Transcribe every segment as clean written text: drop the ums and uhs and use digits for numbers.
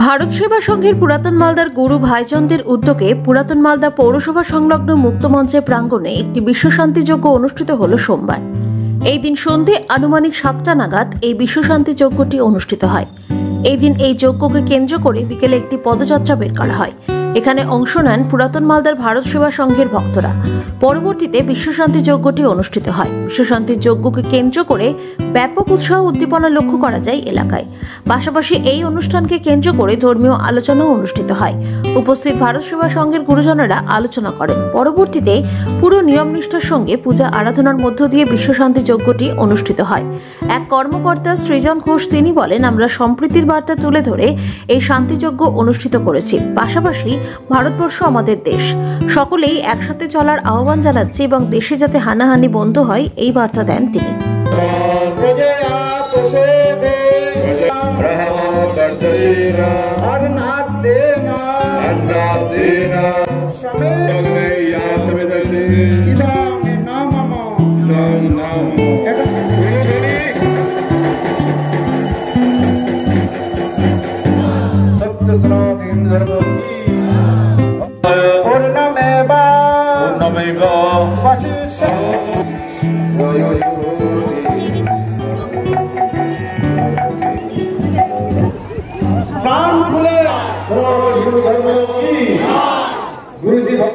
ভারত সেবা সংঘের পুরাতন মালদার গুরু ভাইচন্দের উদ্যোগে পুরাতন মালদা পৌরসভা সংলগ্ন মুক্তমঞ্চের প্রাঙ্গণে একটি বিশ্বশান্তি যজ্ঞ অনুষ্ঠিত হল সোমবার। এই দিন সন্ধে আনুমানিক 7টা নাগাদ এই বিশ্বশান্তি যজ্ঞটি অনুষ্ঠিত হয়। এই দিন এই যজ্ঞকে কেন্দ্র করে বিকেলে একটি পদযাত্রা বের করা হয়। এখানে অংশ নেন পুরাতন মালদার ভারত সেবা সংঘের ভক্তরা। পরবর্তীতে বিশ্বশান্তি যজ্ঞটি অনুষ্ঠিত হয়। বিশ্বশান্তি যজ্ঞকে কেন্দ্র করে ব্যাপক উৎসাহ উদ্দীপনা লক্ষ্য করা যায় এলাকায়। পাশাপাশি এই অনুষ্ঠানকে কেন্দ্র করে ধর্মীয় আলোচনাও অনুষ্ঠিত হয়। উপস্থিত ভারত সেবা সংঘের গুরুজনেরা আলোচনা করেন। পরবর্তীতে পুরো নিয়ম নিষ্ঠার সঙ্গে পূজা আরাধনার মধ্য দিয়ে বিশ্বশান্তি যজ্ঞটি অনুষ্ঠিত হয়। এক কর্মকর্তা সৃজন ঘোষ তিনি বলেন, আমরা সম্প্রীতির বার্তা তুলে ধরে এই শান্তিযজ্ঞ অনুষ্ঠিত করেছি। পাশাপাশি ভারতবর্ষ আমাদের দেশ, সকলেই একসাথে চলার আহ্বান জানাচ্ছে এবং দেশে যাতে হানাহানি বন্ধ হয় এই বার্তা দেন তিনি।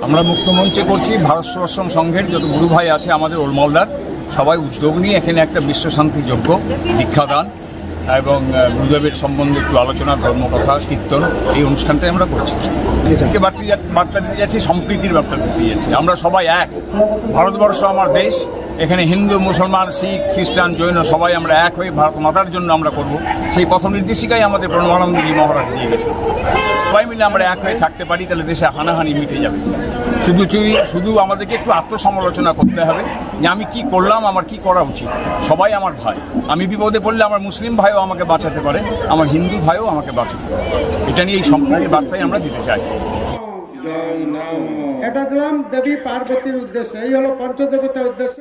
আমরা মুক্তমঞ্চে করছি ভারত সেবা সংঘের যত গুরু ভাই আছে আমাদের ওল্ড মালদার সবাই উদ্যোগ নিয়ে এখানে একটা বিশ্বশান্তি যজ্ঞ, দীক্ষাদান এবং গুরুদেবের সম্বন্ধে একটু আলোচনা, ধর্মকথা, কীর্তন, এই অনুষ্ঠানটাই আমরা করছি। বার্তা দিতে যাচ্ছি, সম্প্রীতির বার্তা দিতে যাচ্ছি। আমরা সবাই এক, ভারতবর্ষ আমার দেশ। এখানে হিন্দু, মুসলমান, শিখ, খ্রিস্টান, জৈন সবাই আমরা এক হয়ে ভারত মাতার জন্য আমরা করব। সেই পথ নির্দেশিকাই আমাদের প্রণবানন্দজি মহারাজ দিয়ে গেছে। সবাই মিলে আমরা এক হয়ে থাকতে পারি, তাহলে দেশে হানাহানি মিটে যাবে। শুধু আমাদেরকে একটু আত্মসমালোচনা করতে হবে যে আমি কি করলাম, আমার কি করা উচিত। সবাই আমার ভাই, আমি বিপদে পড়লে আমার মুসলিম ভাইও আমাকে বাঁচাতে পারে, আমার হিন্দু ভাইও আমাকে বাঁচাতে পারে। এটা নিয়ে এই সম্প্রীতির বার্তাই আমরা দিতে চাই। এটা দিলাম দেবী পার্বতীর উদ্দেশ্যে, এই হলো পঞ্চদেবতার উদ্দেশ্যে।